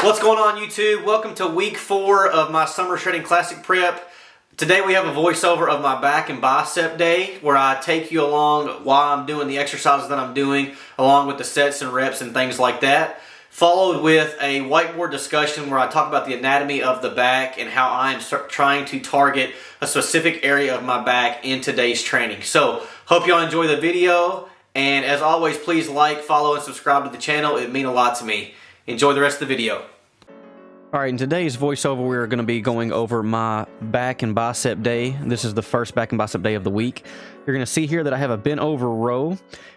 What's going on, YouTube? Welcome to week 4 of my Summer Shredding Classic Prep. Today we have a voiceover of my back and bicep day where I take you along while I'm doing the exercises that I'm doing, along with the sets and reps and things like that. Followed with a whiteboard discussion where I talk about the anatomy of the back and how I'm trying to target a specific area of my back in today's training. So, hope y'all enjoy the video, and as always, please like, follow, and subscribe to the channel. It means a lot to me. Enjoy the rest of the video. Alright, in today's voiceover, we're going to be going over my back and bicep day. This is the first back and bicep day of the week. You're going to see here that I have a bent over row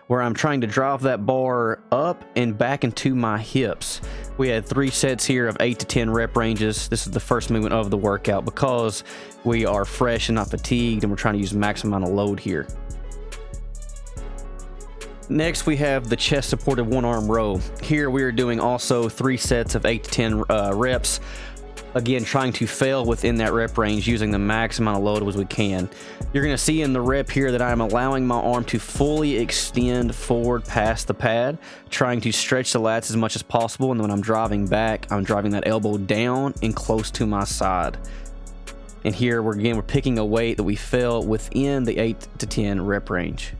where I'm trying to drive that bar up and back into my hips. We had 3 sets here of 8 to 10 rep ranges. This is the first movement of the workout because we are fresh and not fatigued and we're trying to use maximum amount of load here. Next, we have the chest supported one arm row. Here we are doing also 3 sets of 8 to 10 reps. Again, trying to fail within that rep range using the max amount of load as we can. You're going to see in the rep here that I'm allowing my arm to fully extend forward past the pad, trying to stretch the lats as much as possible, and then when I'm driving back, I'm driving that elbow down and close to my side. And here we're picking a weight that we fail within the 8 to 10 rep range.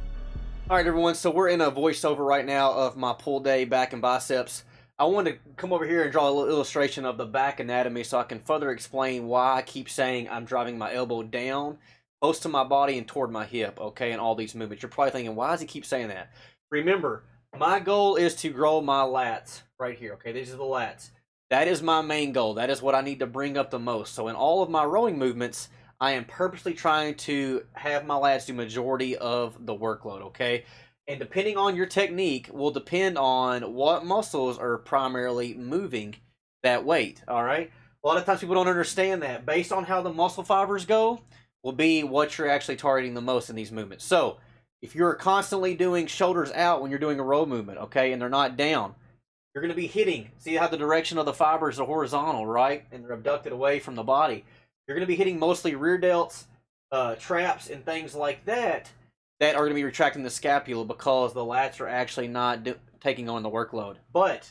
All right, everyone, so we're in a voiceover right now of my pull day, back and biceps. I wanted to come over here and draw a little illustration of the back anatomy so I can further explain why I keep saying I'm driving my elbow down, close to my body and toward my hip, okay, in all these movements. You're probably thinking, why does he keep saying that? Remember, my goal is to grow my lats right here, okay? These are the lats. That is my main goal. That is what I need to bring up the most. So in all of my rowing movements, I am purposely trying to have my lats do majority of the workload, okay? And depending on your technique will depend on what muscles are primarily moving that weight, all right? A lot of times people don't understand that. Based on how the muscle fibers go will be what you're actually targeting the most in these movements. So if you're constantly doing shoulders out when you're doing a row movement, okay, and they're not down, you're going to be hitting. See how the direction of the fibers are horizontal, right? And they're abducted away from the body. You're going to be hitting mostly rear delts, traps, and things like that are going to be retracting the scapula because the lats are actually not taking on the workload. But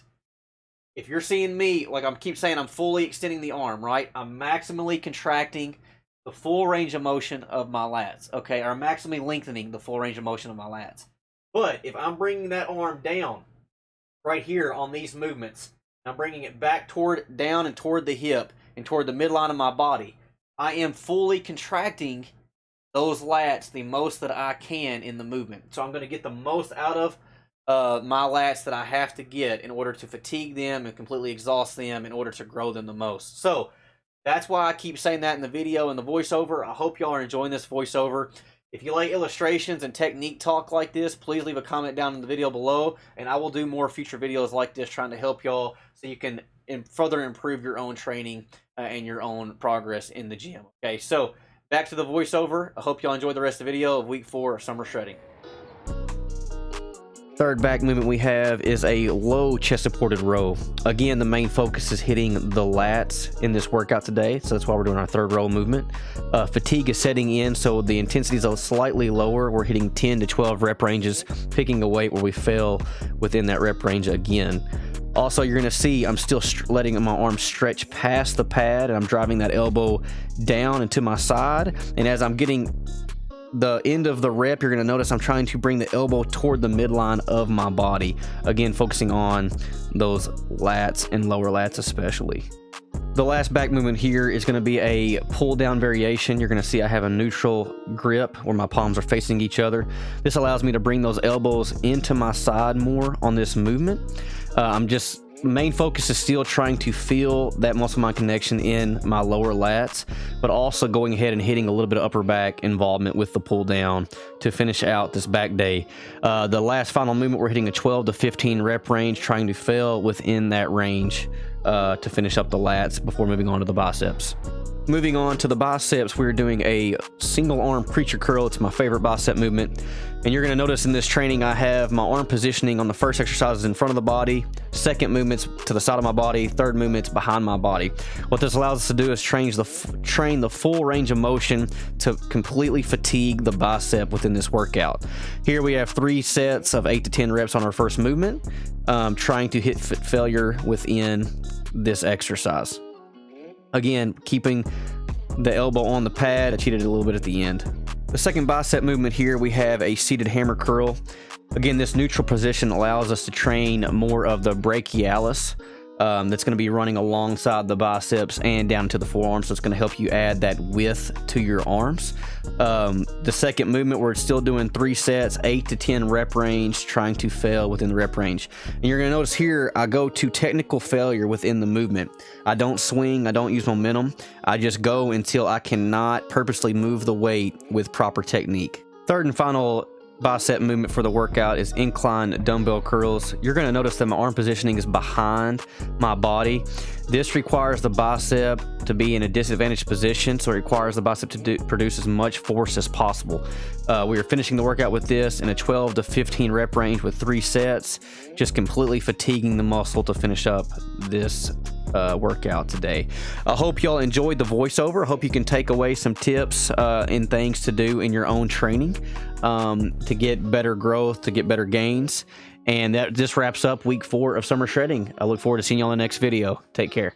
if you're seeing me, like I keep saying, I'm fully extending the arm, right? I'm maximally contracting the full range of motion of my lats, okay? Or maximally lengthening the full range of motion of my lats. But if I'm bringing that arm down right here on these movements, I'm bringing it back down and toward the hip and toward the midline of my body, I am fully contracting those lats the most that I can in the movement. So I'm going to get the most out of my lats that I have to get in order to fatigue them and completely exhaust them in order to grow them the most. So that's why I keep saying that in the video and the voiceover. I hope y'all are enjoying this voiceover. If you like illustrations and technique talk like this, please leave a comment down in the video below, and I will do more future videos like this trying to help y'all so you can further improve your own training and your own progress in the gym. Okay, so back to the voiceover. I hope y'all enjoy the rest of the video of week 4 of summer shredding. Third back movement we have is a low chest supported row. Again, the main focus is hitting the lats in this workout today, so that's why we're doing our third row movement. Fatigue is setting in, so the intensity is slightly lower. We're hitting 10 to 12 rep ranges, picking a weight where we fail within that rep range again. Also, you're going to see I'm still letting my arm stretch past the pad, and I'm driving that elbow down into my side. And as I'm getting the end of the rep, you're going to notice I'm trying to bring the elbow toward the midline of my body. Again, focusing on those lats and lower lats especially. The last back movement here is going to be a pull down variation. You're going to see I have a neutral grip where my palms are facing each other. This allows me to bring those elbows into my side more on this movement. Main focus is still trying to feel that muscle mind connection in my lower lats, but also going ahead and hitting a little bit of upper back involvement with the pull down to finish out this back day. The last final movement, we're hitting a 12 to 15 rep range, trying to fail within that range to finish up the lats before moving on to the biceps. Moving on to the biceps, we're doing a single arm preacher curl. It's my favorite bicep movement. And you're gonna notice in this training, I have my arm positioning on the first exercises in front of the body, second movements to the side of my body, third movements behind my body. What this allows us to do is train the full range of motion to completely fatigue the bicep within this workout. Here we have 3 sets of 8 to 10 reps on our first movement, trying to hit failure within this exercise. Again, keeping the elbow on the pad. I cheated a little bit at the end. The second bicep movement here, we have a seated hammer curl. Again, this neutral position allows us to train more of the brachialis. That's going to be running alongside the biceps and down to the forearms, so it's going to help you add that width to your arms. The second movement, we're still doing 3 sets, 8 to 10 rep range, trying to fail within the rep range. And you're going to notice here, I go to technical failure within the movement. I don't swing, I don't use momentum. I just go until I cannot purposely move the weight with proper technique. Third and final bicep movement for the workout is incline dumbbell curls. You're going to notice that my arm positioning is behind my body. This requires the bicep to be in a disadvantaged position, so it requires the bicep to produce as much force as possible. We are finishing the workout with this in a 12 to 15 rep range with 3 sets, just completely fatiguing the muscle to finish up this workout today. I hope y'all enjoyed the voiceover. I hope you can take away some tips and things to do in your own training to get better growth, to get better gains. And that just wraps up week 4 of summer shredding. I look forward to seeing y'all in the next video. Take care.